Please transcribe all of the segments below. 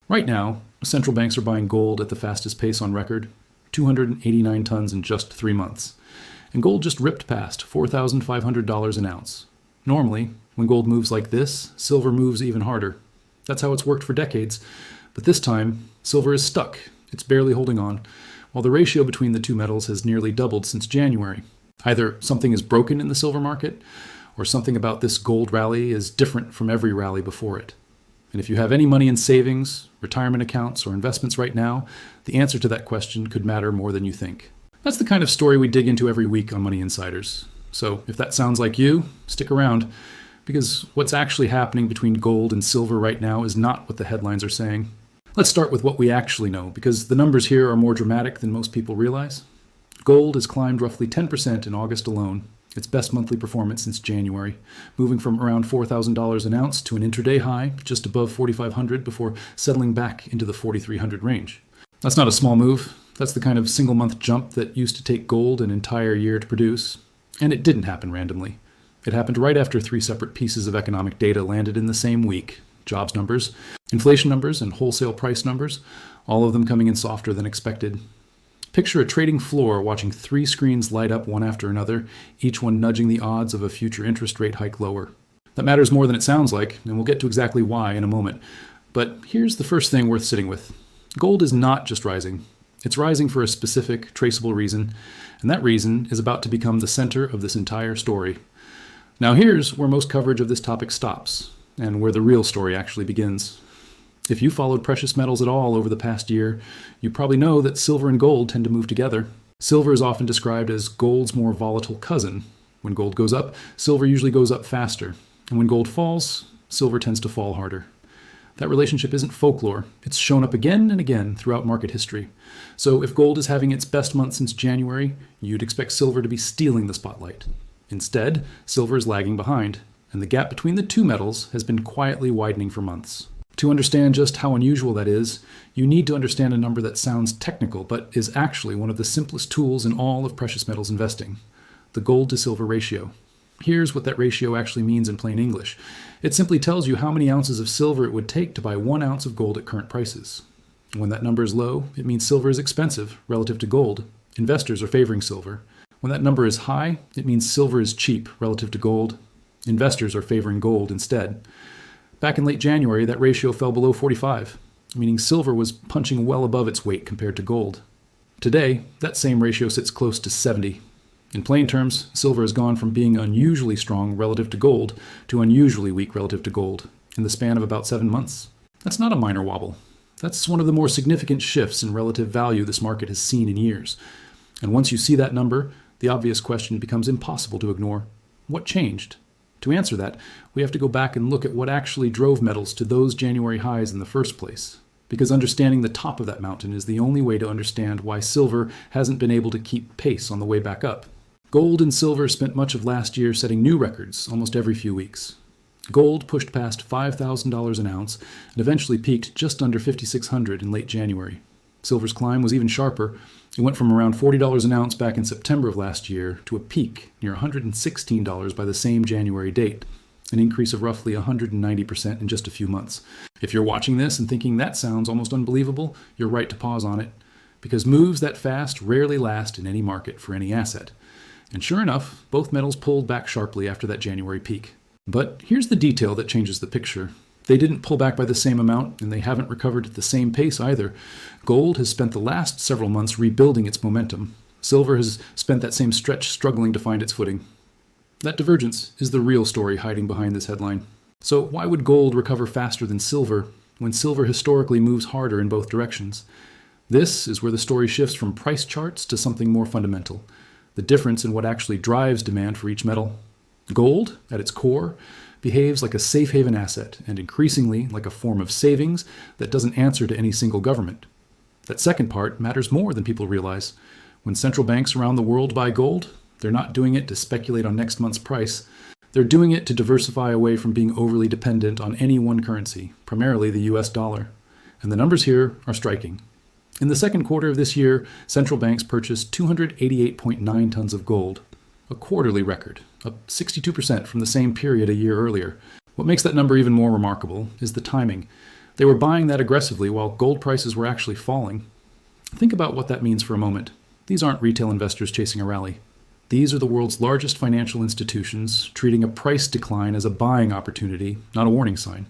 Right now, central banks are buying gold at the fastest pace on record, 289 tons in just 3 months. And gold just ripped past $4,500 an ounce. Normally, when gold moves like this, silver moves even harder. That's how it's worked for decades. But this time, silver is stuck. It's barely holding on, while the ratio between the two metals has nearly doubled since January. Either something is broken in the silver market, or something about this gold rally is different from every rally before it. And if you have any money in savings, retirement accounts, or investments right now, the answer to that question could matter more than you think. That's the kind of story we dig into every week on Money Insiders. So if that sounds like you, stick around, because what's actually happening between gold and silver right now is not what the headlines are saying. Let's start with what we actually know, because the numbers here are more dramatic than most people realize. Gold has climbed roughly 10% in August alone, its best monthly performance since January, moving from around $4,000 an ounce to an intraday high just above $4,500 before settling back into the $4,300 range. That's not a small move. That's the kind of single-month jump that used to take gold an entire year to produce. And it didn't happen randomly. It happened right after 3 separate pieces of economic data landed in the same week: jobs numbers, inflation numbers, and wholesale price numbers, all of them coming in softer than expected. Picture a trading floor watching 3 screens light up one after another, each one nudging the odds of a future interest rate hike lower. That matters more than it sounds like, and we'll get to exactly why in a moment. But here's the first thing worth sitting with. Gold is not just rising. It's rising for a specific, traceable reason, and that reason is about to become the center of this entire story. Now here's where most coverage of this topic stops, and where the real story actually begins. If you followed precious metals at all over the past year, you probably know that silver and gold tend to move together. Silver is often described as gold's more volatile cousin. When gold goes up, silver usually goes up faster. And when gold falls, silver tends to fall harder. That relationship isn't folklore. It's shown up again and again throughout market history. So if gold is having its best month since January, you'd expect silver to be stealing the spotlight. Instead, silver is lagging behind, and the gap between the two metals has been quietly widening for months. To understand just how unusual that is, you need to understand a number that sounds technical, but is actually one of the simplest tools in all of precious metals investing: the gold to silver ratio. Here's what that ratio actually means in plain English. It simply tells you how many ounces of silver it would take to buy 1 ounce of gold at current prices. When that number is low, it means silver is expensive relative to gold. Investors are favoring silver. When that number is high, it means silver is cheap relative to gold. Investors are favoring gold instead. Back in late January, that ratio fell below 45, meaning silver was punching well above its weight compared to gold. Today, that same ratio sits close to 70. In plain terms, silver has gone from being unusually strong relative to gold to unusually weak relative to gold in the span of about 7 months. That's not a minor wobble. That's one of the more significant shifts in relative value this market has seen in years. And once you see that number, the obvious question becomes impossible to ignore. What changed? To answer that, we have to go back and look at what actually drove metals to those January highs in the first place. Because understanding the top of that mountain is the only way to understand why silver hasn't been able to keep pace on the way back up. Gold and silver spent much of last year setting new records almost every few weeks. Gold pushed past $5,000 an ounce and eventually peaked just under $5,600 in late January. Silver's climb was even sharper. It went from around $40 an ounce back in September of last year to a peak near $116 by the same January date, an increase of roughly 190% in just a few months. If you're watching this and thinking that sounds almost unbelievable, you're right to pause on it, because moves that fast rarely last in any market for any asset. And sure enough, both metals pulled back sharply after that January peak. But here's the detail that changes the picture. They didn't pull back by the same amount, and they haven't recovered at the same pace either. Gold has spent the last several months rebuilding its momentum. Silver has spent that same stretch struggling to find its footing. That divergence is the real story hiding behind this headline. So why would gold recover faster than silver when silver historically moves harder in both directions? This is where the story shifts from price charts to something more fundamental: the difference in what actually drives demand for each metal. Gold, at its core, behaves like a safe haven asset, and increasingly like a form of savings that doesn't answer to any single government. That second part matters more than people realize. When central banks around the world buy gold, they're not doing it to speculate on next month's price. They're doing it to diversify away from being overly dependent on any one currency, primarily the US dollar. And the numbers here are striking. In the second quarter of this year, central banks purchased 288.9 tons of gold, a quarterly record, up 62% from the same period a year earlier. What makes that number even more remarkable is the timing. They were buying that aggressively while gold prices were actually falling. Think about what that means for a moment. These aren't retail investors chasing a rally. These are the world's largest financial institutions treating a price decline as a buying opportunity, not a warning sign.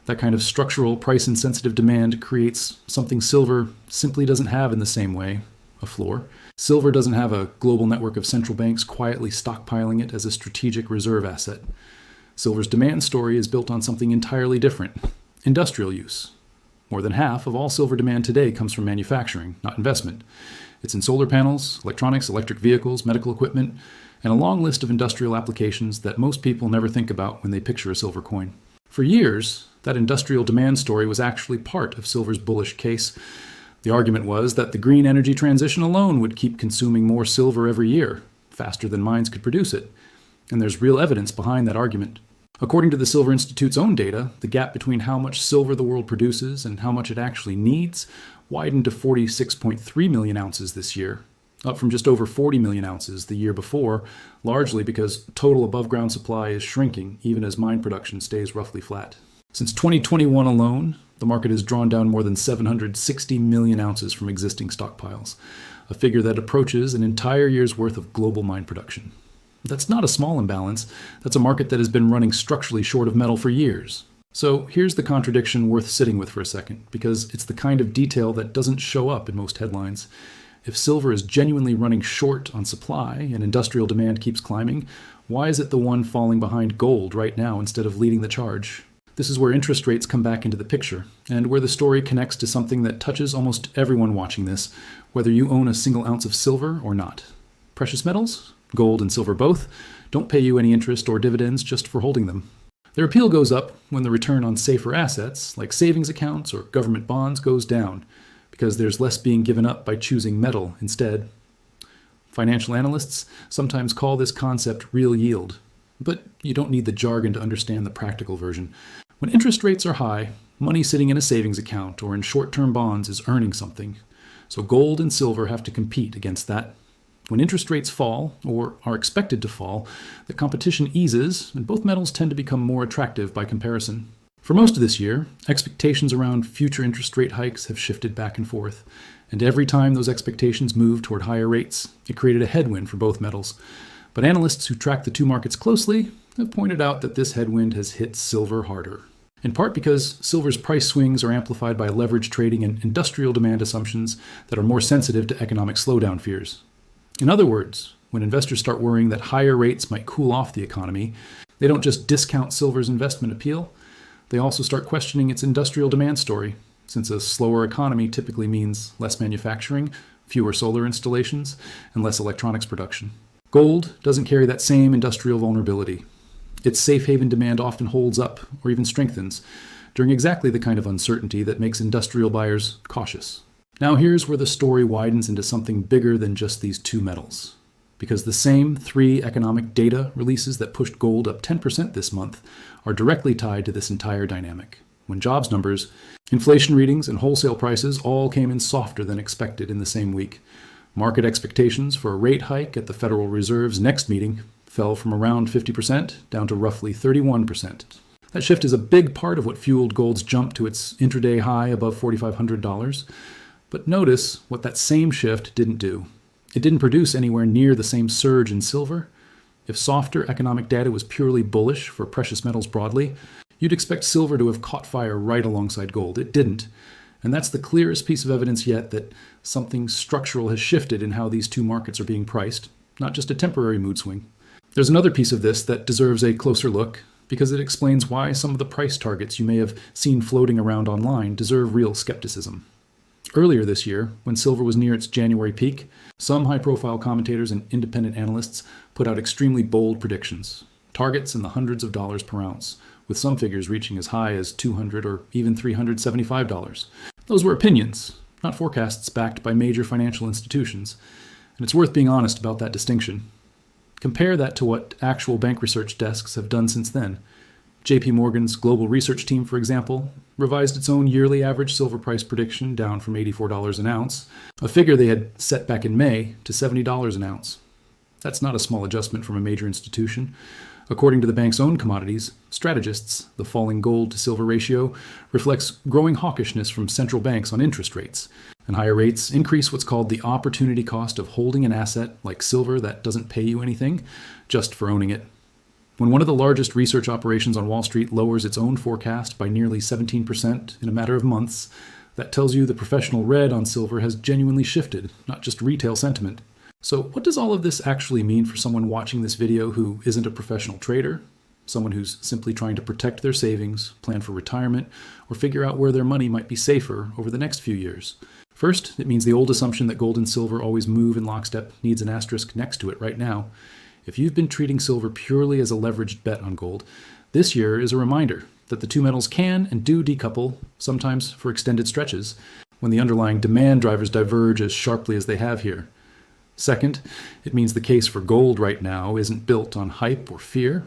That kind of structural, price-insensitive demand creates something silver simply doesn't have in the same way, a floor. Silver doesn't have a global network of central banks quietly stockpiling it as a strategic reserve asset. Silver's demand story is built on something entirely different, industrial use. More than half of all silver demand today comes from manufacturing, not investment. It's in solar panels, electronics, electric vehicles, medical equipment, and a long list of industrial applications that most people never think about when they picture a silver coin. For years, that industrial demand story was actually part of silver's bullish case. The argument was that the green energy transition alone would keep consuming more silver every year, faster than mines could produce it. And there's real evidence behind that argument. According to the Silver Institute's own data, the gap between how much silver the world produces and how much it actually needs widened to 46.3 million ounces this year, up from just over 40 million ounces the year before, largely because total above-ground supply is shrinking even as mine production stays roughly flat. Since 2021 alone, the market has drawn down more than 760 million ounces from existing stockpiles, a figure that approaches an entire year's worth of global mine production. That's not a small imbalance. That's a market that has been running structurally short of metal for years. So here's the contradiction worth sitting with for a second, because it's the kind of detail that doesn't show up in most headlines. If silver is genuinely running short on supply and industrial demand keeps climbing, why is it the one falling behind gold right now instead of leading the charge? This is where interest rates come back into the picture, and where the story connects to something that touches almost everyone watching this, whether you own a single ounce of silver or not. Precious metals, gold and silver both, don't pay you any interest or dividends just for holding them. Their appeal goes up when the return on safer assets, like savings accounts or government bonds, goes down, because there's less being given up by choosing metal instead. Financial analysts sometimes call this concept real yield, but you don't need the jargon to understand the practical version. When interest rates are high, money sitting in a savings account or in short-term bonds is earning something, so gold and silver have to compete against that. When interest rates fall, or are expected to fall, the competition eases, and both metals tend to become more attractive by comparison. For most of this year, expectations around future interest rate hikes have shifted back and forth, and every time those expectations moved toward higher rates, it created a headwind for both metals. But analysts who track the two markets closely have pointed out that this headwind has hit silver harder. In part because silver's price swings are amplified by leverage trading and industrial demand assumptions that are more sensitive to economic slowdown fears. In other words, when investors start worrying that higher rates might cool off the economy, they don't just discount silver's investment appeal, they also start questioning its industrial demand story, since a slower economy typically means less manufacturing, fewer solar installations, and less electronics production. Gold doesn't carry that same industrial vulnerability. Its safe haven demand often holds up, or even strengthens, during exactly the kind of uncertainty that makes industrial buyers cautious. Now here's where the story widens into something bigger than just these two metals. Because the same three economic data releases that pushed gold up 10% this month are directly tied to this entire dynamic. When jobs numbers, inflation readings, and wholesale prices all came in softer than expected in the same week, market expectations for a rate hike at the Federal Reserve's next meeting fell from around 50% down to roughly 31%. That shift is a big part of what fueled gold's jump to its intraday high above $4,500. But notice what that same shift didn't do. It didn't produce anywhere near the same surge in silver. If softer economic data was purely bullish for precious metals broadly, you'd expect silver to have caught fire right alongside gold. It didn't. And that's the clearest piece of evidence yet that something structural has shifted in how these two markets are being priced, not just a temporary mood swing. There's another piece of this that deserves a closer look, because it explains why some of the price targets you may have seen floating around online deserve real skepticism. Earlier this year, when silver was near its January peak, some high-profile commentators and independent analysts put out extremely bold predictions, targets in the hundreds of dollars per ounce, with some figures reaching as high as $200 or even $375. Those were opinions, not forecasts backed by major financial institutions, and it's worth being honest about that distinction. Compare that to what actual bank research desks have done since then. JP Morgan's global research team, for example, revised its own yearly average silver price prediction down from $84 an ounce, a figure they had set back in May, to $70 an ounce. That's not a small adjustment from a major institution. According to the bank's own commodities strategists, the falling gold to silver ratio reflects growing hawkishness from central banks on interest rates, and higher rates increase what's called the opportunity cost of holding an asset like silver that doesn't pay you anything just for owning it. When one of the largest research operations on Wall Street lowers its own forecast by nearly 17% in a matter of months, that tells you the professional red on silver has genuinely shifted, not just retail sentiment. So what does all of this actually mean for someone watching this video who isn't a professional trader, someone who's simply trying to protect their savings, plan for retirement, or figure out where their money might be safer over the next few years? First, it means the old assumption that gold and silver always move in lockstep needs an asterisk next to it right now. If you've been treating silver purely as a leveraged bet on gold, this year is a reminder that the two metals can and do decouple, sometimes for extended stretches, when the underlying demand drivers diverge as sharply as they have here. Second, it means the case for gold right now isn't built on hype or fear.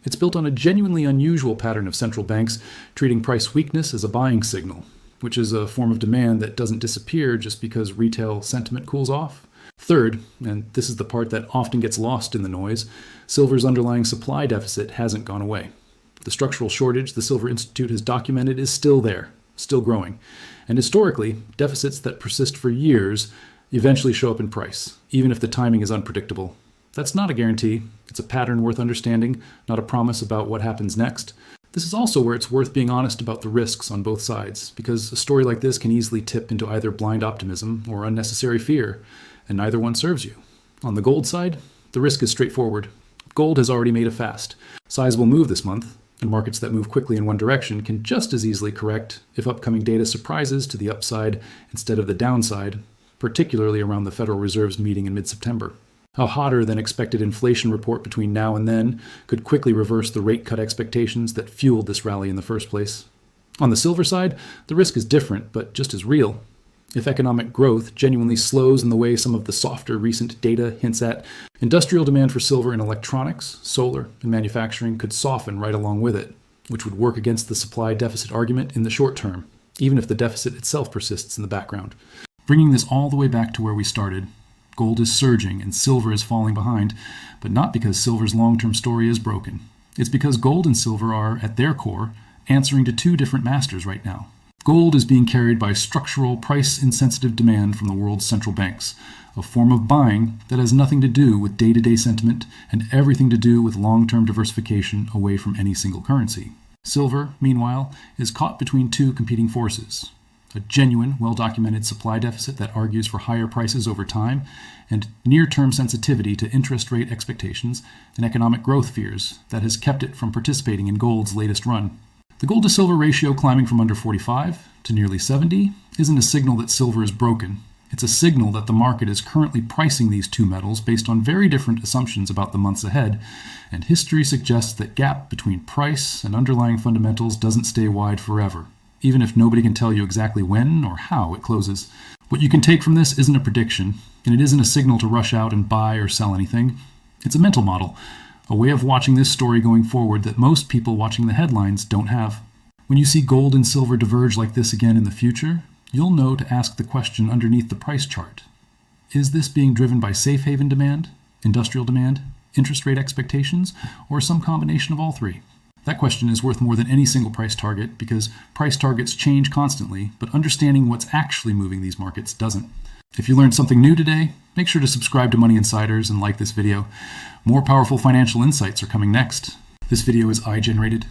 It's built on a genuinely unusual pattern of central banks treating price weakness as a buying signal, which is a form of demand that doesn't disappear just because retail sentiment cools off. Third, and this is the part that often gets lost in the noise, silver's underlying supply deficit hasn't gone away. The structural shortage the Silver Institute has documented is still there, still growing. And historically, deficits that persist for years eventually show up in price, even if the timing is unpredictable. That's not a guarantee. It's a pattern worth understanding, not a promise about what happens next. This is also where it's worth being honest about the risks on both sides, because a story like this can easily tip into either blind optimism or unnecessary fear, and neither one serves you. On the gold side, the risk is straightforward. Gold has already made a fast, sizable move this month, and markets that move quickly in one direction can just as easily correct if upcoming data surprises to the upside instead of the downside, particularly around the Federal Reserve's meeting in mid-September. A hotter than expected inflation report between now and then could quickly reverse the rate cut expectations that fueled this rally in the first place. On the silver side, the risk is different, but just as real. If economic growth genuinely slows in the way some of the softer recent data hints at, industrial demand for silver in electronics, solar, and manufacturing could soften right along with it, which would work against the supply deficit argument in the short term, even if the deficit itself persists in the background. Bringing this all the way back to where we started, gold is surging and silver is falling behind, but not because silver's long-term story is broken. It's because gold and silver are, at their core, answering to two different masters right now. Gold is being carried by structural, price-insensitive demand from the world's central banks, a form of buying that has nothing to do with day-to-day sentiment and everything to do with long-term diversification away from any single currency. Silver, meanwhile, is caught between two competing forces: a genuine, well-documented supply deficit that argues for higher prices over time, and near-term sensitivity to interest rate expectations and economic growth fears that has kept it from participating in gold's latest run. The gold-to-silver ratio climbing from under 45 to nearly 70 isn't a signal that silver is broken. It's a signal that the market is currently pricing these two metals based on very different assumptions about the months ahead, and history suggests that gap between price and underlying fundamentals doesn't stay wide forever, even if nobody can tell you exactly when or how it closes. What you can take from this isn't a prediction, and it isn't a signal to rush out and buy or sell anything. It's a mental model, a way of watching this story going forward that most people watching the headlines don't have. When you see gold and silver diverge like this again in the future, you'll know to ask the question underneath the price chart. Is this being driven by safe haven demand, industrial demand, interest rate expectations, or some combination of all three? That question is worth more than any single price target because price targets change constantly, but understanding what's actually moving these markets doesn't. If you learned something new today, make sure to subscribe to Money Insiders and like this video. More powerful financial insights are coming next. This video is AI-generated